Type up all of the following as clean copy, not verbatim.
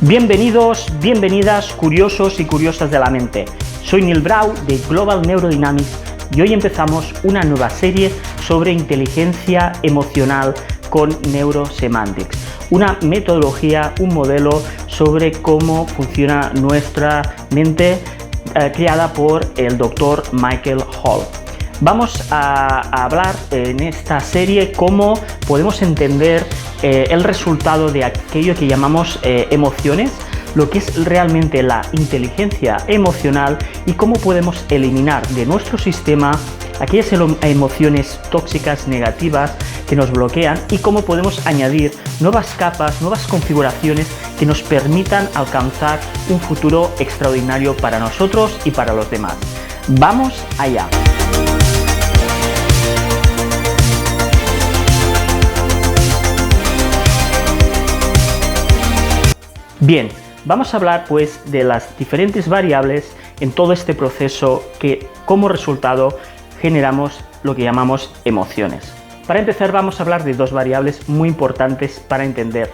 Bienvenidos, bienvenidas, curiosos y curiosas de la mente. Soy Neil Brau de Global Neurodynamics y hoy empezamos una nueva serie sobre inteligencia emocional con Neurosemantics. Una metodología, un modelo sobre cómo funciona nuestra mente creada por el Dr. Michael Hall. Vamos a hablar en esta serie cómo podemos entender el resultado de aquello que llamamos emociones, lo que es realmente la inteligencia emocional y cómo podemos eliminar de nuestro sistema aquellas emociones tóxicas, negativas que nos bloquean y cómo podemos añadir nuevas capas, nuevas configuraciones que nos permitan alcanzar un futuro extraordinario para nosotros y para los demás. ¡Vamos allá! Bien, vamos a hablar pues de las diferentes variables en todo este proceso que como resultado generamos lo que llamamos emociones. Para empezar vamos a hablar de dos variables muy importantes para entender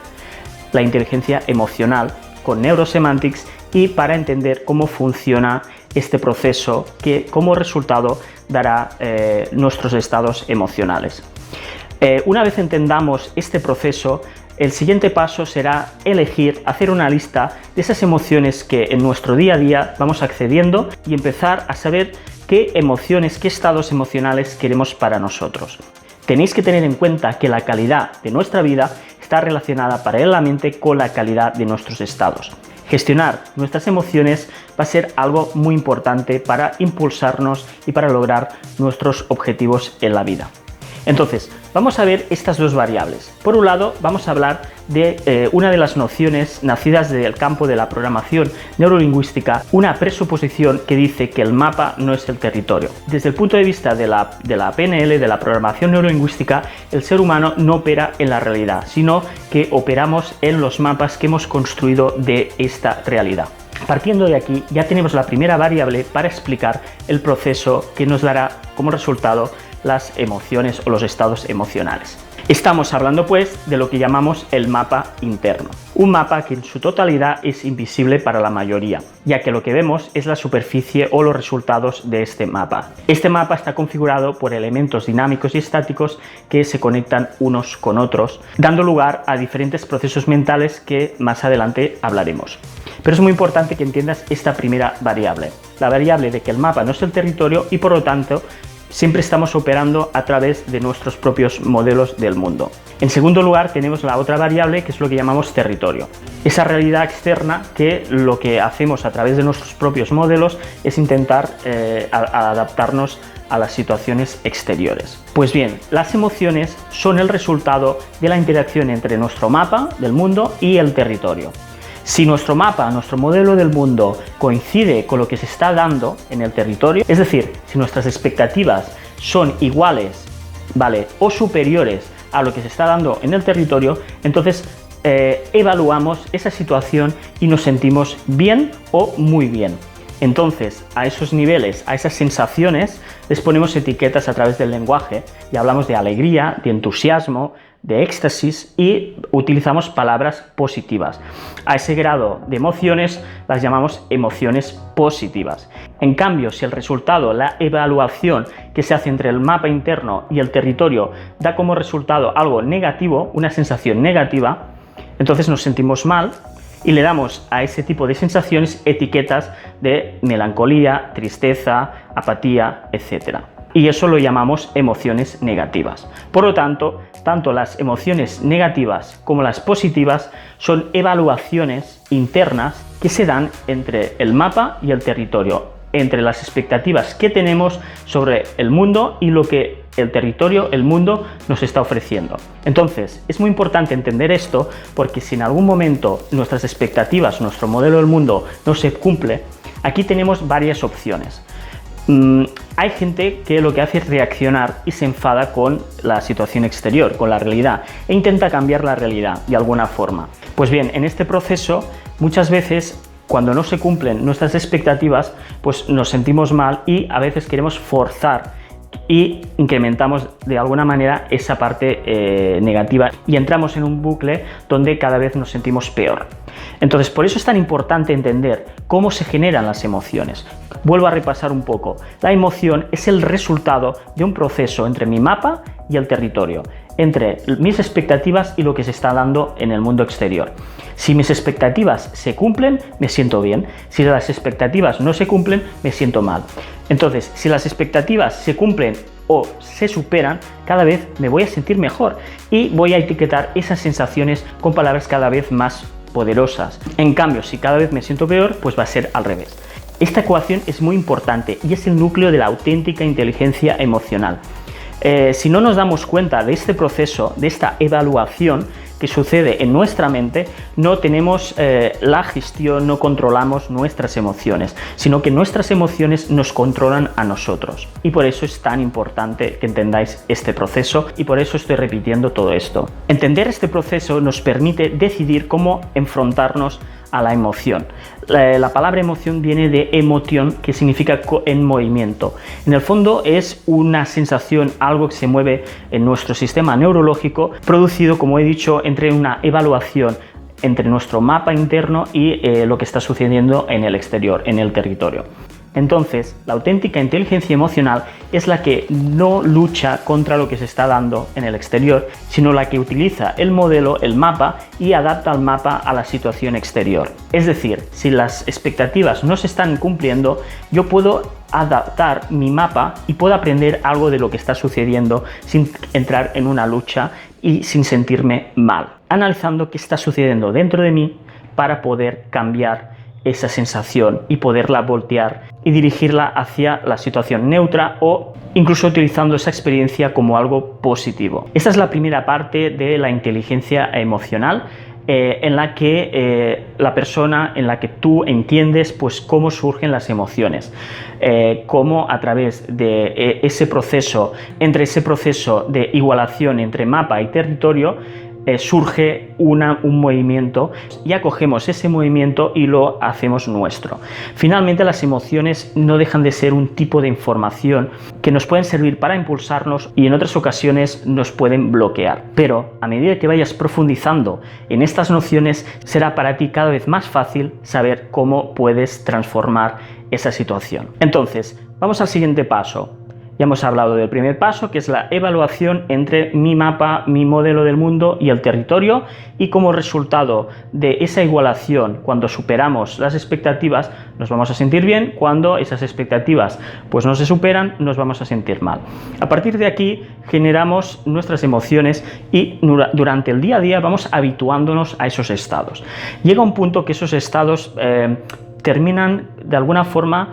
la inteligencia emocional con Neurosemantics y para entender cómo funciona este proceso que como resultado dará nuestros estados emocionales. Una vez entendamos este proceso, el siguiente paso será hacer una lista de esas emociones que en nuestro día a día vamos accediendo y empezar a saber qué emociones, qué estados emocionales queremos para nosotros. Tenéis que tener en cuenta que la calidad de nuestra vida está relacionada paralelamente con la calidad de nuestros estados. Gestionar nuestras emociones va a ser algo muy importante para impulsarnos y para lograr nuestros objetivos en la vida. Entonces, vamos a ver estas dos variables. Por un lado, vamos a hablar de una de las nociones nacidas del campo de la programación neurolingüística, una presuposición que dice que el mapa no es el territorio. Desde el punto de vista de la PNL, de la programación neurolingüística, el ser humano no opera en la realidad, sino que operamos en los mapas que hemos construido de esta realidad. Partiendo de aquí, ya tenemos la primera variable para explicar el proceso que nos dará como resultado las emociones o los estados emocionales. Estamos hablando pues de lo que llamamos el mapa interno, un mapa que en su totalidad es invisible para la mayoría, ya que lo que vemos es la superficie o los resultados de este mapa. Este mapa está configurado por elementos dinámicos y estáticos que se conectan unos con otros, dando lugar a diferentes procesos mentales que más adelante hablaremos. Pero es muy importante que entiendas esta primera variable, la variable de que el mapa no es el territorio y por lo tanto siempre estamos operando a través de nuestros propios modelos del mundo. En segundo lugar tenemos la otra variable que es lo que llamamos territorio. Esa realidad externa que lo que hacemos a través de nuestros propios modelos es intentar adaptarnos a las situaciones exteriores. Pues bien, las emociones son el resultado de la interacción entre nuestro mapa del mundo y el territorio. Si nuestro mapa, nuestro modelo del mundo coincide con lo que se está dando en el territorio, es decir, si nuestras expectativas son iguales, ¿vale?, o superiores a lo que se está dando en el territorio, entonces evaluamos esa situación y nos sentimos bien o muy bien. Entonces, a esos niveles, a esas sensaciones, les ponemos etiquetas a través del lenguaje y hablamos de alegría, de entusiasmo, de éxtasis y utilizamos palabras positivas. A ese grado de emociones las llamamos emociones positivas. En cambio, si el resultado, la evaluación que se hace entre el mapa interno y el territorio da como resultado algo negativo, una sensación negativa, entonces nos sentimos mal y le damos a ese tipo de sensaciones etiquetas de melancolía, tristeza, apatía, etc. Y eso lo llamamos emociones negativas. Por lo tanto, tanto las emociones negativas como las positivas son evaluaciones internas que se dan entre el mapa y el territorio, entre las expectativas que tenemos sobre el mundo y lo que el territorio, el mundo, nos está ofreciendo. Entonces, es muy importante entender esto porque si en algún momento nuestras expectativas, nuestro modelo del mundo no se cumple, aquí tenemos varias opciones. Hay gente que lo que hace es reaccionar y se enfada con la situación exterior, con la realidad, e intenta cambiar la realidad de alguna forma. Pues bien, en este proceso, muchas veces, cuando no se cumplen nuestras expectativas, pues nos sentimos mal y a veces queremos forzar y incrementamos de alguna manera esa parte negativa y entramos en un bucle donde cada vez nos sentimos peor. Entonces, por eso es tan importante entender cómo se generan las emociones. Vuelvo a repasar un poco. La emoción es el resultado de un proceso entre mi mapa y el territorio, entre mis expectativas y lo que se está dando en el mundo exterior. Si mis expectativas se cumplen, me siento bien. Si las expectativas no se cumplen, me siento mal. Entonces, si las expectativas se cumplen o se superan, cada vez me voy a sentir mejor y voy a etiquetar esas sensaciones con palabras cada vez más poderosas. En cambio, si cada vez me siento peor, pues va a ser al revés. Esta ecuación es muy importante y es el núcleo de la auténtica inteligencia emocional. Si no nos damos cuenta de este proceso, de esta evaluación que sucede en nuestra mente, no tenemos la gestión, no controlamos nuestras emociones, sino que nuestras emociones nos controlan a nosotros. Y por eso es tan importante que entendáis este proceso y por eso estoy repitiendo todo esto. Entender este proceso nos permite decidir cómo enfrentarnos a la emoción. La palabra emoción viene de emoción, que significa en movimiento. En el fondo es una sensación, algo que se mueve en nuestro sistema neurológico, producido, como he dicho, entre una evaluación entre nuestro mapa interno y lo que está sucediendo en el exterior, en el territorio. Entonces, la auténtica inteligencia emocional es la que no lucha contra lo que se está dando en el exterior, sino la que utiliza el modelo, el mapa, y adapta el mapa a la situación exterior. Es decir, si las expectativas no se están cumpliendo, yo puedo adaptar mi mapa y puedo aprender algo de lo que está sucediendo sin entrar en una lucha y sin sentirme mal, analizando qué está sucediendo dentro de mí para poder cambiar esa sensación y poderla voltear y dirigirla hacia la situación neutra o incluso utilizando esa experiencia como algo positivo. Esta es la primera parte de la inteligencia emocional, en la que la persona, en la que tú entiendes pues cómo surgen las emociones, cómo a través de ese proceso de igualación entre mapa y territorio surge un movimiento y acogemos ese movimiento y lo hacemos nuestro. Finalmente, las emociones no dejan de ser un tipo de información que nos pueden servir para impulsarnos y en otras ocasiones nos pueden bloquear. Pero a medida que vayas profundizando en estas nociones, será para ti cada vez más fácil saber cómo puedes transformar esa situación. Entonces, vamos al siguiente paso. Ya hemos hablado del primer paso, que es la evaluación entre mi mapa, mi modelo del mundo y el territorio, y como resultado de esa igualación, cuando superamos las expectativas, nos vamos a sentir bien. Cuando esas expectativas pues no se superan, nos vamos a sentir mal. A partir de aquí generamos nuestras emociones y durante el día a día vamos habituándonos a esos estados. Llega un punto que esos estados terminan de alguna forma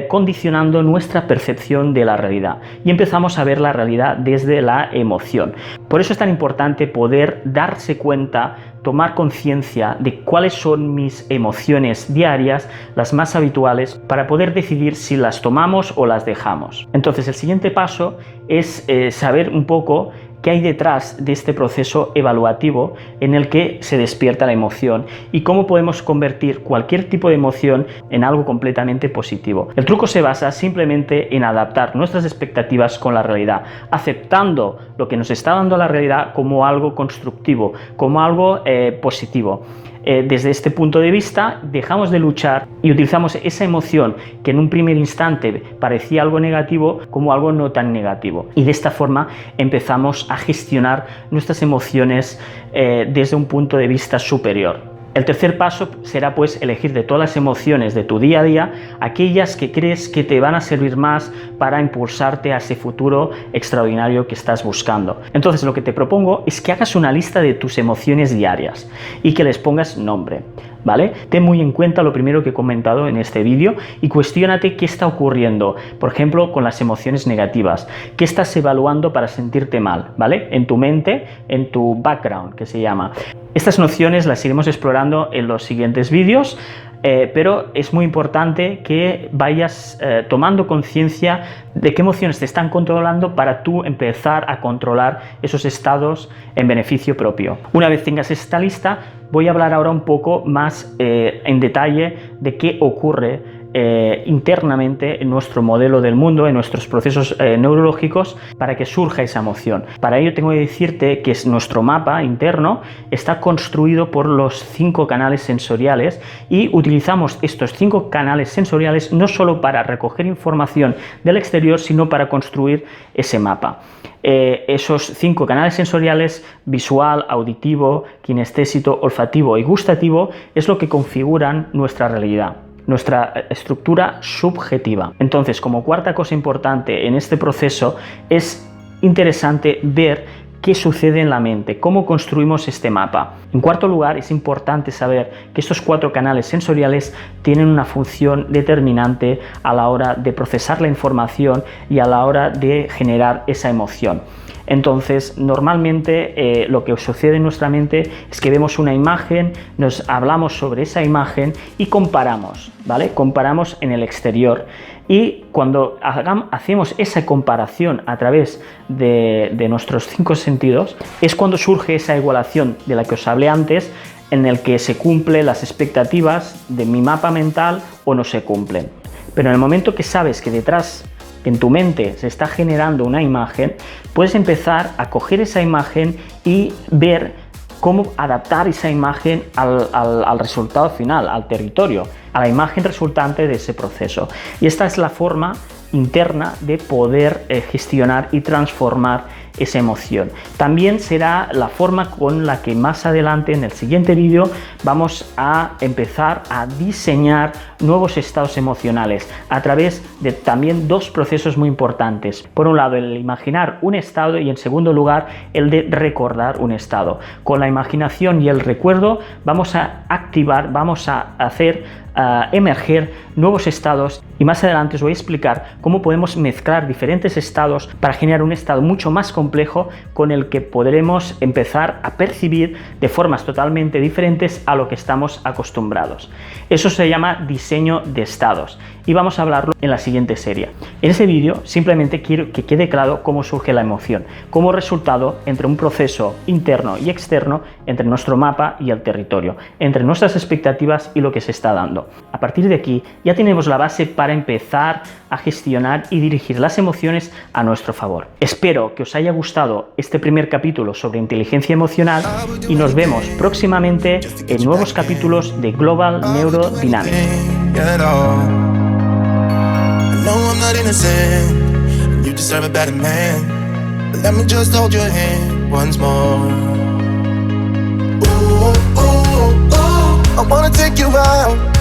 condicionando nuestra percepción de la realidad y empezamos a ver la realidad desde la emoción. Por eso es tan importante poder darse cuenta, tomar conciencia de cuáles son mis emociones diarias, las más habituales, para poder decidir si las tomamos o las dejamos. Entonces, el siguiente paso es saber un poco qué hay detrás de este proceso evaluativo en el que se despierta la emoción y cómo podemos convertir cualquier tipo de emoción en algo completamente positivo. El truco se basa simplemente en adaptar nuestras expectativas con la realidad, aceptando lo que nos está dando la realidad como algo constructivo, como algo positivo. Desde este punto de vista dejamos de luchar y utilizamos esa emoción que en un primer instante parecía algo negativo como algo no tan negativo, y de esta forma empezamos a gestionar nuestras emociones desde un punto de vista superior. El tercer paso será pues elegir de todas las emociones de tu día a día aquellas que crees que te van a servir más para impulsarte a ese futuro extraordinario que estás buscando. Entonces, lo que te propongo es que hagas una lista de tus emociones diarias y que les pongas nombre, ¿vale? Ten muy en cuenta lo primero que he comentado en este vídeo y cuestiónate qué está ocurriendo, por ejemplo, con las emociones negativas. ¿Qué estás evaluando para sentirte mal, ¿vale? En tu mente, en tu background, que se llama. Estas nociones las iremos explorando en los siguientes vídeos, pero es muy importante que vayas tomando conciencia de qué emociones te están controlando para tú empezar a controlar esos estados en beneficio propio. Una vez tengas esta lista, voy a hablar ahora un poco más en detalle de qué ocurre internamente en nuestro modelo del mundo, en nuestros procesos neurológicos, para que surja esa emoción. Para ello tengo que decirte que nuestro mapa interno está construido por los 5 canales sensoriales y utilizamos estos 5 canales sensoriales no solo para recoger información del exterior, sino para construir ese mapa. Esos 5 canales sensoriales, visual, auditivo, kinestésico, olfativo y gustativo, es lo que configuran nuestra realidad, nuestra estructura subjetiva. Entonces, como cuarta cosa importante en este proceso, es interesante ver qué sucede en la mente, cómo construimos este mapa. En cuarto lugar, es importante saber que estos 4 canales sensoriales tienen una función determinante a la hora de procesar la información y a la hora de generar esa emoción. Entonces, normalmente lo que sucede en nuestra mente es que vemos una imagen, nos hablamos sobre esa imagen y comparamos, ¿vale? Comparamos en el exterior. Y cuando hacemos esa comparación a través de nuestros 5 sentidos, es cuando surge esa igualación de la que os hablé antes, en el que se cumplen las expectativas de mi mapa mental o no se cumplen. Pero en el momento que sabes que detrás en tu mente se está generando una imagen, puedes empezar a coger esa imagen y ver cómo adaptar esa imagen al resultado final, al territorio, a la imagen resultante de ese proceso. Y esta es la forma interna de poder gestionar y transformar esa emoción. También será la forma con la que más adelante en el siguiente vídeo vamos a empezar a diseñar nuevos estados emocionales a través de también 2 procesos muy importantes. Por un lado, el imaginar un estado y en segundo lugar, el de recordar un estado. Con la imaginación y el recuerdo vamos a activar, vamos a hacer emerger nuevos estados y más adelante os voy a explicar cómo podemos mezclar diferentes estados para generar un estado mucho más complejo con el que podremos empezar a percibir de formas totalmente diferentes a lo que estamos acostumbrados. Eso se llama diseño de estados y vamos a hablarlo en la siguiente serie. En ese vídeo simplemente quiero que quede claro cómo surge la emoción, como resultado entre un proceso interno y externo, entre nuestro mapa y el territorio, entre nuestras expectativas y lo que se está dando. A partir de aquí ya tenemos la base para empezar a gestionar y dirigir las emociones a nuestro favor. Espero que os haya gustado este primer capítulo sobre inteligencia emocional y nos vemos próximamente en nuevos capítulos de Global Neurodynamics. I wanna take you out